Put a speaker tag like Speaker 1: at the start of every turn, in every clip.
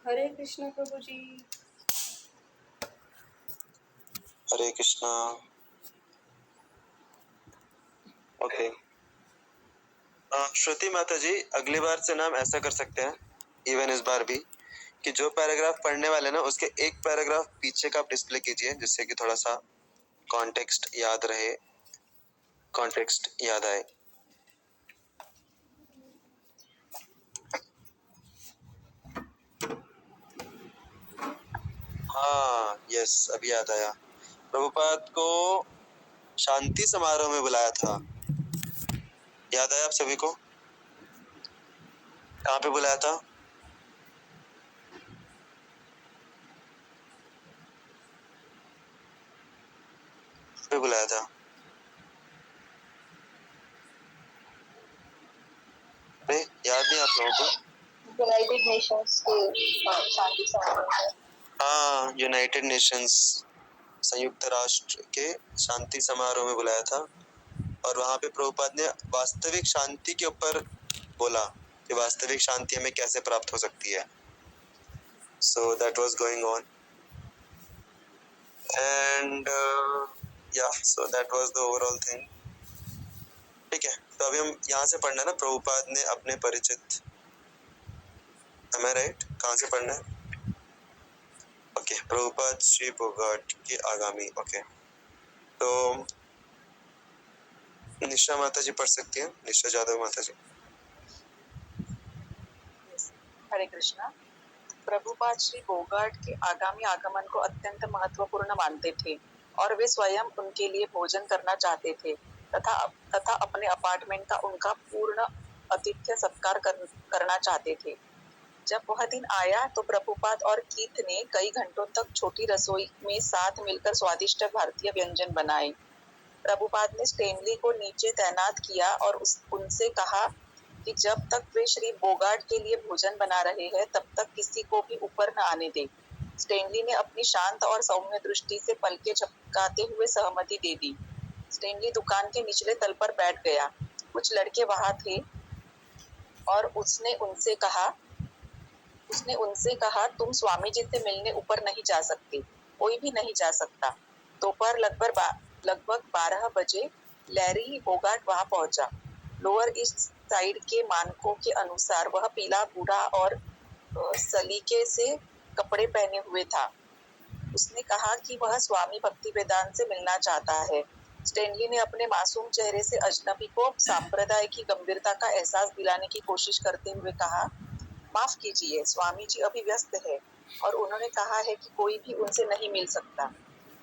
Speaker 1: हरे कृष्णा प्रभु जी।
Speaker 2: हरे Krishna. Okay. श्रुति माता जी, अगली बार से ना हम ऐसा कर सकते हैं, इवन इस बार भी, कि जो पैराग्राफ पढ़ने वाले ना उसके एक पैराग्राफ पीछे का आप डिस्प्ले कीजिए, जिससे कि थोड़ा सा कॉन्टेक्स्ट याद रहे, कॉन्टेक्स्ट याद आए। हाँ, यस, अभी याद आया। प्रभुपाद को शांति समारोह में बुलाया था, याद आया आप सभी को? कहाँ पे बुलाया था? पे बुलाया था? अरे याद नहीं आप लोगों को?
Speaker 3: यूनाइटेड नेशंस के शांति समारोह में।
Speaker 2: हाँ, यूनाइटेड नेशंस, संयुक्त राष्ट्र के शांति समारोह में बुलाया था, और वहां पे प्रभुपाद ने वास्तविक शांति के ऊपर बोला कि वास्तविक शांति हमें कैसे प्राप्त हो सकती है। So that was going on and या so that was the overall thing. ठीक है, तो अभी हम यहाँ से पढ़ना है ना, प्रभुपाद ने अपने परिचित, am I right? कहाँ से पढ़ना है? ओके, प्रभुपाद श्री बोगाट के आगामी। ओके, तो निशा माता जी पढ़ सकती हैं, निशा जादव माता जी।
Speaker 3: हरे कृष्णा। प्रभुपाद श्री बोगाट के आगामी आगमन को अत्यंत महत्वपूर्ण मानते थे और वे स्वयं उनके लिए भोजन करना चाहते थे तथा अपने अपार्टमेंट का उनका पूर्ण आतिथ्य सत्कार करना चाहते थे। जब वह दिन आया तो प्रभुपाद और कीथ ने कई घंटों तक छोटी रसोई में साथ मिलकर स्वादिष्ट भारतीय व्यंजन बनाए। प्रभुपाद ने स्टेनली को नीचे तैनात किया और उनसे कहा कि जब तक वे श्री बोगाट के लिए भोजन बना रहे हैं तब तक किसी को भी ऊपर न आने दे। स्टेनली ने अपनी शांत और सौम्य दृष्टि से पलके झपकाते हुए सहमति दे दी। स्टेनली दुकान के निचले तल पर बैठ गया। कुछ लड़के वहां थे और उसने उनसे कहा तुम स्वामी जी से मिलने ऊपर नहीं जा सकते, कोई भी नहीं जा सकता। दोपहर लगभग 12 बजे लैरी बोगाट वहां पहुंचा। लोअर ईस्ट साइड के मानकों के अनुसार वह पीला बूढ़ा और सलीके से कपड़े पहने हुए था। उसने कहा कि वह स्वामी भक्तिवेदांत से मिलना चाहता है। स्टेनली ने अपने मासूम चेहरे से अजनबी को सांप्रदाय की गंभीरता का एहसास दिलाने की कोशिश करते हुए कहा, माफ कीजिए, स्वामी जी अभी व्यस्त है और उन्होंने कहा है कि कोई भी उनसे नहीं मिल सकता।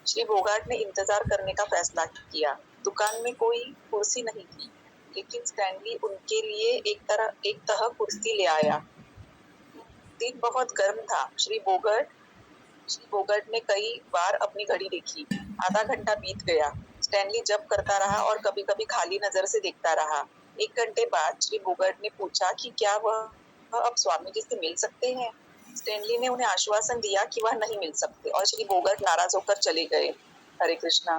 Speaker 3: श्री बोगाट ने इंतजार करने का फैसला किया। दुकान में कोई कुर्सी नहीं थी, लेकिन स्टैनली उनके लिए एक तह कुर्सी ले आया। दिन बहुत गर्म था। श्री बोगाट ने कई बार अपनी घड़ी देखी। आधा घंटा बीत गया। स्टैनली जप करता रहा और कभी-कभी खाली नजर से देखता रहा। 1 घंटे बाद श्री बोगाट ने पूछा कि क्या वह अब स्वामी जी से मिल सकते हैं। स्टैनली ने उन्हें आश्वासन दिया कि वह नहीं मिल सकते और श्री बोगाट नाराज होकर चले गए। हरे कृष्णा।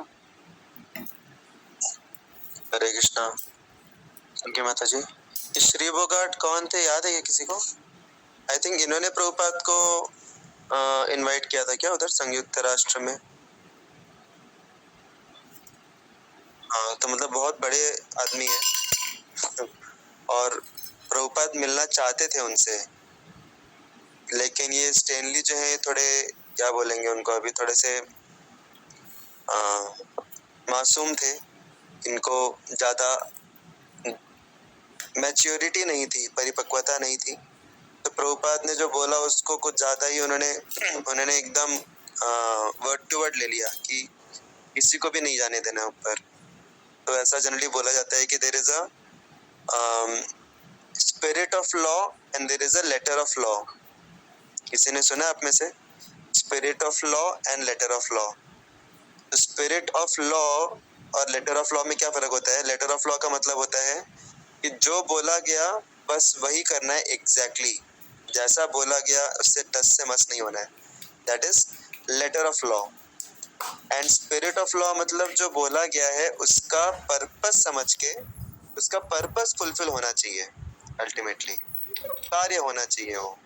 Speaker 2: हरे कृष्णा। ओके माता जी, ये श्री बोगाट कौन थे, याद है क्या किसी को? आई थिंक इन्होंने प्रभुपाद को इनवाइट किया था क्या उधर संयुक्त राष्ट्र में? हाँ, तो मतलब बहुत बड़े आदमी है और प्रभुपाद मिलना चाहते थे उनसे, लेकिन ये स्टेनली जो है थोड़े, क्या बोलेंगे उनको, अभी थोड़े से मासूम थे, इनको ज्यादा मैच्योरिटी नहीं थी, परिपक्वता नहीं थी। तो प्रभुपाद ने जो बोला उसको कुछ ज्यादा ही उन्होंने एकदम वर्ड टू वर्ड ले लिया कि किसी को भी नहीं जाने देना ऊपर। तो ऐसा जनरली बोला जाता है कि there is a spirit of law and there is a letter of law. किसी ने सुना आप में से? Spirit of law and letter of law. Spirit of law और लेटर ऑफ लॉ में क्या फर्क होता है? लेटर ऑफ लॉ का मतलब होता है कि जो बोला गया बस वही करना है, एग्जैक्टली जैसा बोला गया, उससे टस से मस नहीं होना है। That is letter of law. And spirit of law मतलब जो बोला गया है उसका पर्पस समझ के, उसका पर्पस फुलफिल होना चाहिए, अल्टीमेटली कार्य होना चाहिए वो।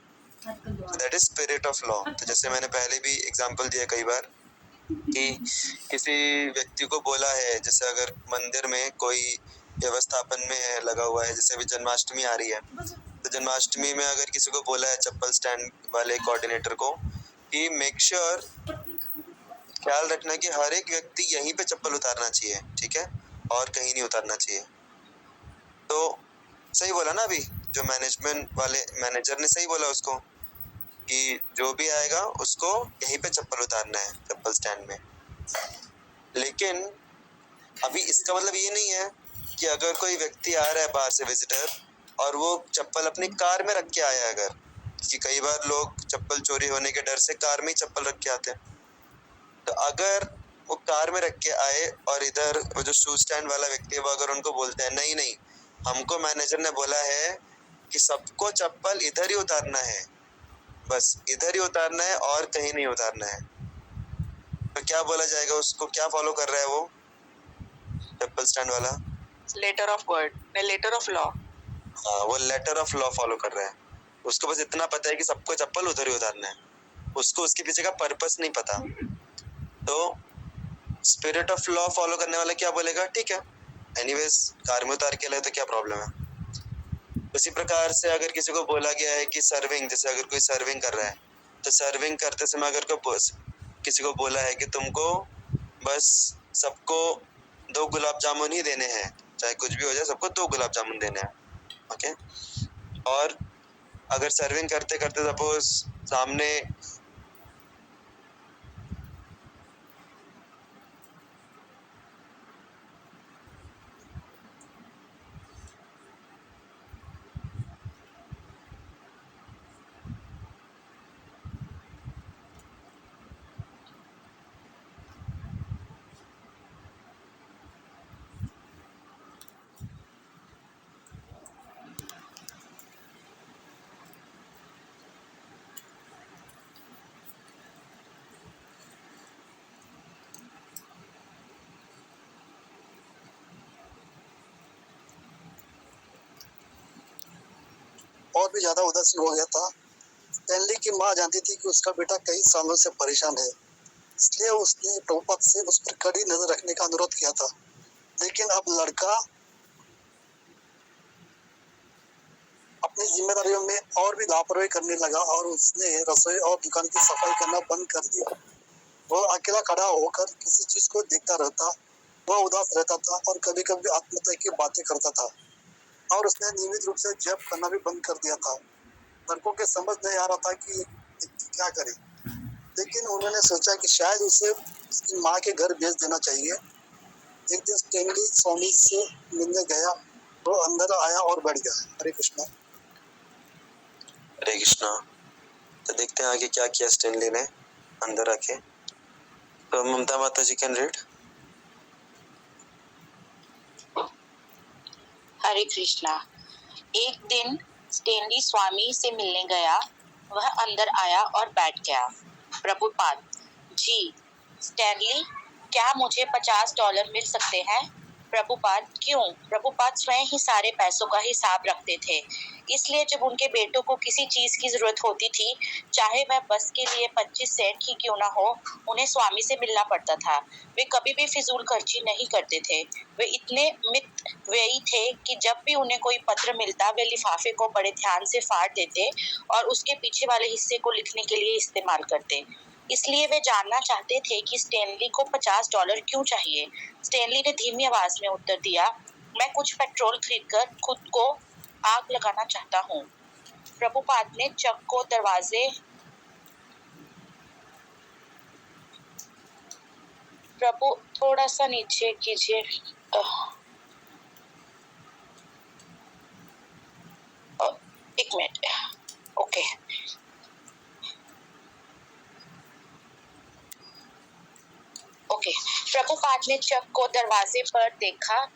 Speaker 2: That is spirit of law. तो जैसे मैंने पहले भी एग्जांपल दिया कई बार कि किसी व्यक्ति को बोला है, जैसे अगर मंदिर में कोई व्यवस्थापन में है लगा हुआ है, जैसे अभी जन्माष्टमी आ रही है, तो जन्माष्टमी में अगर किसी को बोला है चप्पल स्टैंड वाले कोऑर्डिनेटर को कि मेक श्योर ख्याल रखना कि हर एक व्यक्ति यहीं पे चप्पल उतारना चाहिए, ठीक है, और कहीं नहीं उतारना चाहिए। तो सही बोला ना अभी, जो मैनेजमेंट वाले मैनेजर ने सही बोला उसको कि जो भी आएगा उसको यहीं पे चप्पल उतारना है, चप्पल स्टैंड में। लेकिन अभी इसका मतलब ये नहीं है कि अगर कोई व्यक्ति आ रहा है बाहर से विजिटर और वो चप्पल अपनी कार में रख के आया, अगर कि कई बार लोग चप्पल चोरी होने के डर से कार में ही चप्पल रख के आते हैं, तो अगर वो कार में रख के आए और इधर वो जो शू स्टैंड वाला व्यक्ति है वो अगर उनको बोलते हैं नहीं नहीं, हमको मैनेजर ने बोला है कि सबको चप्पल इधर ही उतारना है, बस इधर ही उतारना है और कहीं नहीं उतारना है, तो क्या बोला जाएगा उसको? क्या फॉलो कर रहा है वो चप्पल स्टैंड वाला?
Speaker 3: Letter of God, letter of law.
Speaker 2: हाँ, वो लेटर ऑफ लॉ फॉलो कर रहा है। उसको बस इतना पता है कि सबको चप्पल उधर ही उतारना है, उसको उसके पीछे का पर्पस नहीं पता। तो स्पिरिट ऑफ लॉ फॉलो करने वाला क्या बोलेगा, ठीक है एनीवेज कार में उतार के लाए तो क्या प्रॉब्लम है। उसी प्रकार से अगर किसी को बोला गया है कि सर्विंग, जैसे अगर कोई सर्विंग कर रहा है तो सर्विंग करते समय अगर किसी को बोला है कि तुमको बस सबको 2 गुलाब जामुन ही देने हैं, चाहे कुछ भी हो जाए सबको 2 गुलाब जामुन देने हैं, ओके। और अगर सर्विंग करते करते सपोज सामने
Speaker 1: और भी ज्यादा उदासीन हो गया था। स्टैनली की माँ जानती थी कि उसका बेटा कई सालों से परेशान है, इसलिए उसने प्रभुपाद से उस पर कड़ी नजर रखने का अनुरोध किया था। लेकिन अब लड़का अपनी जिम्मेदारियों में और भी लापरवाही करने लगा और उसने रसोई और दुकान की सफाई करना बंद कर दिया। वह अकेला खड़ा होकर किसी चीज को देखता रहता, वह उदास रहता था और कभी कभी आत्महत्या की बातें करता था, और उसने नियमित रूप से जप करना भी बंद कर दिया था। लड़कों के समझ नहीं आ रहा था कि क्या करे, लेकिन उन्होंने सोचा कि शायद उसे उसकी माँ के घर भेज देना चाहिए। एक दिन स्टैनली स्वामी से मिलने गया, वो अंदर आया और बैठ गया। हरे कृष्णा।
Speaker 2: हरे कृष्णा। तो देखते हैं आगे क्या किया स्टैनली ने अंदर आके। तो ममता माता जी कैन रीड।
Speaker 4: हरे कृष्णा। एक दिन स्टैनली स्वामी से मिलने गया, वह अंदर आया और बैठ गया। प्रभुपाद जी, स्टैनली, क्या मुझे $50 मिल सकते हैं? प्रभुपाद क्यों? प्रभुपाद स्वयं ही सारे पैसों का हिसाब रखते थे, इसलिए जब उनके बेटों को किसी चीज की जरूरत होती थी, चाहे वह बस के लिए 25 सेंट ही क्यों ना हो, उन्हें स्वामी से मिलना पड़ता था। वे कभी भी फिजूल खर्ची नहीं करते थे। वे इतने मितव्ययी थे कि जब भी उन्हें कोई पत्र मिलता, वे लिफाफे को बड़े ध्यान से फाड़ देते और उसके पीछे वाले हिस्से को लिखने के लिए इस्तेमाल करते। इसलिए वे जानना चाहते थे कि स्टैनली को $50 क्यों चाहिए। स्टैनली ने धीमी आवाज में उत्तर दिया, मैं कुछ पेट्रोल खरीदकर खुद को आग लगाना चाहता हूँ। प्रभुपाद ने चक को दरवाजे प्रभु थोड़ा सा नीचे कीजिए। एक मिनट। ओके। ओके। प्रभुपाद ने चक को दरवाजे पर देखा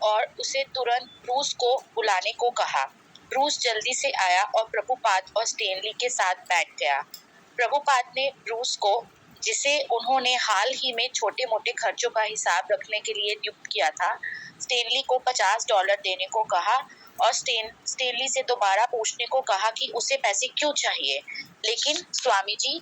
Speaker 4: और उसे तुरंत ब्रूस को बुलाने को कहा। ब्रूस जल्दी से आया और प्रभुपाद और स्टैनली के साथ बैठ गया। प्रभुपाद ने ब्रूस को, जिसे उन्होंने हाल ही में छोटे मोटे खर्चों का हिसाब रखने के लिए नियुक्त किया था, स्टैनली को $50 देने को कहा और स्टेनली से दोबारा पूछने को कहा कि उसे पैसे क्यों चाहिए, लेकिन स्वामी जी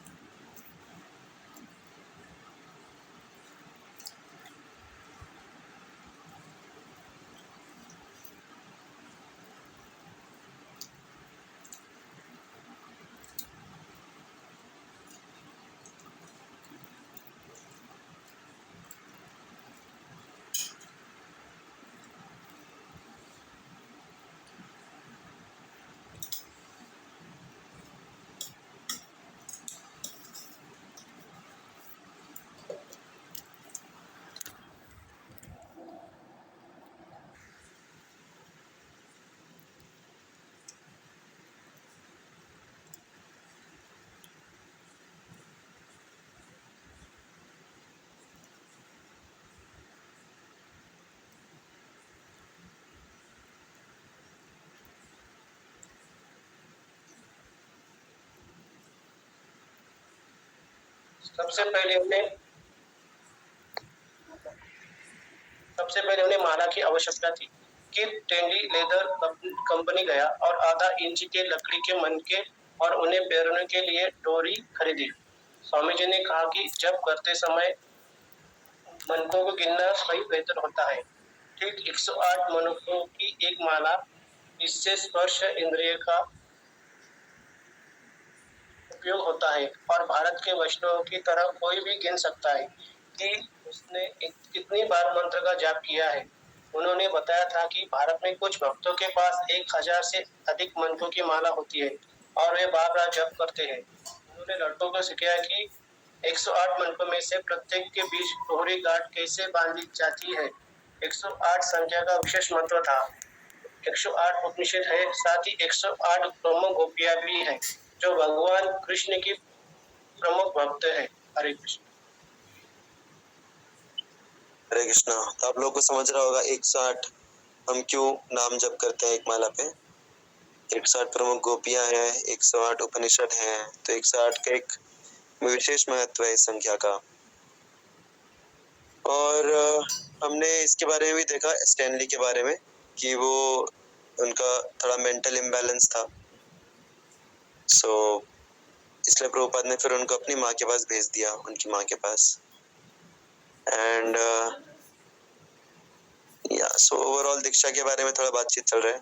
Speaker 5: सबसे पहले उन्हें माला की आवश्यकता थी। किप टेंडी लेदर कंपनी गया और आधा इंच के लकड़ी के मनके और उन्हें पैरने के लिए डोरी खरीदी। स्वामी जी ने कहा कि जब करते समय मनकों को गिनना सही बेहतर होता है। ठीक 108 मनकों की एक माला, इससे स्पर्श इंद्रिय का उपयोग होता है और भारत के वैष्णव की तरह कोई भी गिन सकता है कि उसने कितनी बार मंत्र का जाप किया है। उन्होंने बताया था कि भारत में कुछ भक्तों के पास 1000 से अधिक मनकों की माला होती है और वे बार बार जप करते हैं। उन्होंने लड़कों को सिखाया कि 108 मनकों में से प्रत्येक के बीच दोहरी गांठ कैसे बांधी जाती है। 108 संख्या का विशेष महत्व था। 108 उपनिषद है, साथ ही 108 प्रमुख गोपियां भी हैं जो भगवान कृष्ण की प्रमुख भक्त है। हरे कृष्ण।
Speaker 2: हरे कृष्णा। तो आप लोगों को समझ रहा होगा 108 हम क्यों नाम जप करते हैं एक माला पे। 108 प्रमुख गोपियां हैं, 108 उपनिषद हैं, तो 108 का एक विशेष महत्व है इस संख्या का। और हमने इसके बारे में भी देखा, स्टैनली के बारे में, कि वो उनका थोड़ा मेंटल इम्बैलेंस था। इसलिए प्रभुपाद ने फिर उनको अपनी माँ के पास भेज दिया, उनकी माँ के पास। एंड सो ओवरऑल दीक्षा के बारे में थोड़ा बातचीत चल रहा है।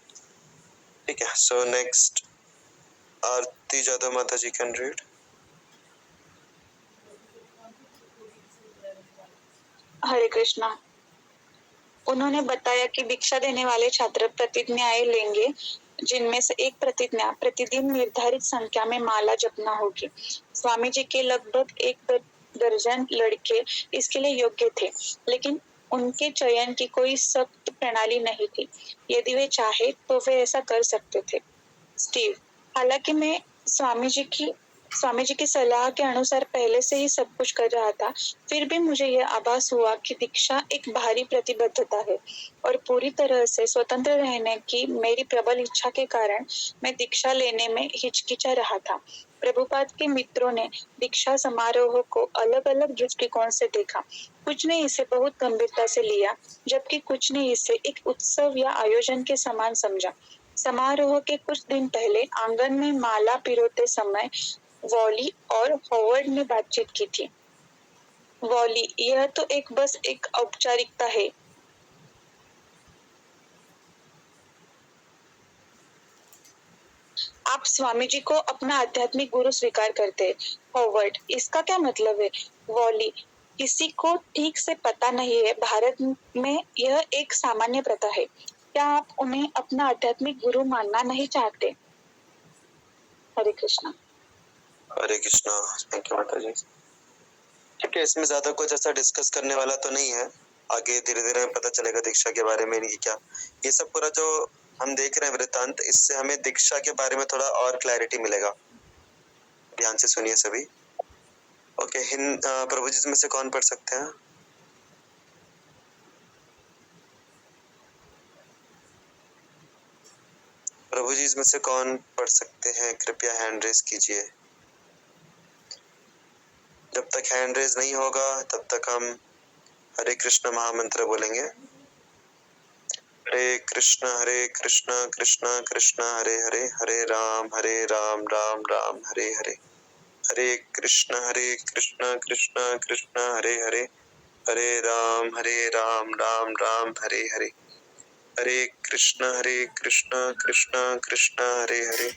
Speaker 2: ठीक है, सो नेक्स्ट आरती जादव माता जी कैन रीड।
Speaker 6: हरे कृष्णा। उन्होंने बताया कि दीक्षा देने वाले छात्र प्रतिज्ञाएं लेंगे, जिनमें से एक प्रतिज्ञा प्रतिदिन निर्धारित संख्या में माला जपना होगी। स्वामी जी के लगभग एक दर्जन लड़के इसके लिए योग्य थे, लेकिन उनके चयन की कोई सख्त प्रणाली नहीं थी। यदि वे चाहे तो वे ऐसा कर सकते थे। स्टीव: हालांकि मैं स्वामी जी की सलाह के अनुसार पहले से ही सब कुछ कर रहा था, फिर भी मुझे यह आभास हुआ कि दीक्षा एक भारी प्रतिबद्धता है और पूरी तरह से स्वतंत्र रहने की मेरी प्रबल इच्छा के कारण मैं दीक्षा लेने में हिचकिचा रहा था। प्रभुपाद के मित्रों ने दीक्षा समारोह को अलग अलग दृष्टिकोण से देखा। कुछ ने इसे बहुत गंभीरता से लिया, जबकि कुछ ने इसे एक उत्सव या आयोजन के समान समझा। समारोह के कुछ दिन पहले आंगन में माला पिरोते समय वॉली और हॉवर्ड ने बातचीत की थी। वॉली: यह तो बस एक औपचारिकता है। आप स्वामी जी को अपना आध्यात्मिक गुरु स्वीकार करते हैं। हॉवर्ड: इसका क्या मतलब है? वॉली: किसी को ठीक से पता नहीं है। भारत में यह एक सामान्य प्रथा है। क्या आप उन्हें अपना आध्यात्मिक गुरु मानना नहीं चाहते? हरे कृष्णा।
Speaker 2: हरे कृष्णा। थैंक यू माता जी। ठीक है, इसमें ज्यादा कुछ ऐसा डिस्कस करने वाला तो नहीं है। आगे धीरे धीरे हमें पता चलेगा दीक्षा के बारे में। नहीं क्या ये सब पूरा जो हम देख रहे हैं वृत्तांत, इससे हमें दीक्षा के बारे में थोड़ा और क्लैरिटी मिलेगा। ध्यान से सुनिए सभी। ओके, प्रभु जी में से कौन पढ़ सकते हैं? प्रभु जी में से कौन पढ़ सकते हैं? कृपया हैंड रेज कीजिए। जब तक हैंड रेज नहीं होगा तब तक हम हरे कृष्ण महामंत्र बोलेंगे। हरे कृष्णा कृष्णा कृष्णा हरे हरे, हरे राम राम राम हरे हरे, हरे कृष्णा कृष्णा कृष्णा हरे हरे, हरे राम राम राम हरे हरे, हरे कृष्णा कृष्णा कृष्णा हरे हरे,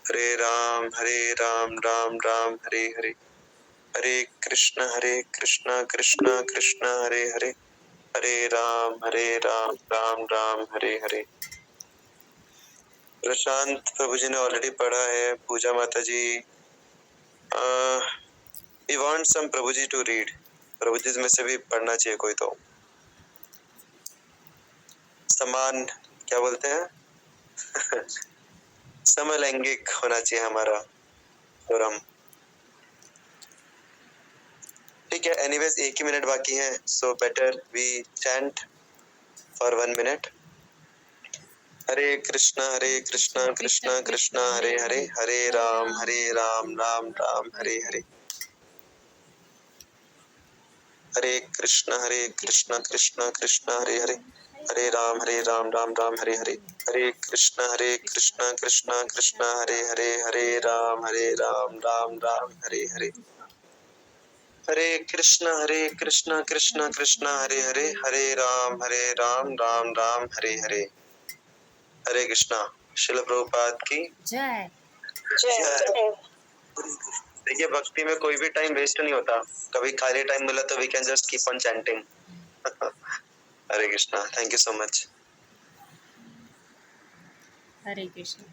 Speaker 2: हरे राम राम राम हरे हरे, हरे कृष्णा कृष्णा कृष्णा हरे हरे, हरे राम राम राम हरे हरे। प्रशांत प्रभु जी ने ऑलरेडी पढ़ा है। पूजा माता ji, we want some prabhu ji to read. प्रभु जी में से भी पढ़ना चाहिए कोई तो। समान क्या बोलते हैं समलैंगिक होना चाहिए हमारा फोरम। ठीक है, एनीवेज 1 ही मिनट बाकी है, so better we chant for 1 minute. Hare Krishna Krishna Krishna Hare Hare, Hare Ram Ram Ram Hare Hare, Hare Krishna Krishna Krishna Hare Hare, Hare Ram Ram Ram Hare Hare, Hare Krishna Krishna Krishna Hare Hare, Hare Ram Ram Ram Hare Hare, Hare Krishna Krishna Krishna Hare Hare, Hare Ram Ram Ram Hare Hare. Hare Krishna. Srila Prabhupada की
Speaker 7: जय।
Speaker 6: जय।
Speaker 2: देखिए, भक्ति में कोई भी टाइम वेस्ट नहीं होता। कभी खाली टाइम मिला तो we can just keep on chanting. Hare Krishna, thank you so much.
Speaker 7: Hare Krishna.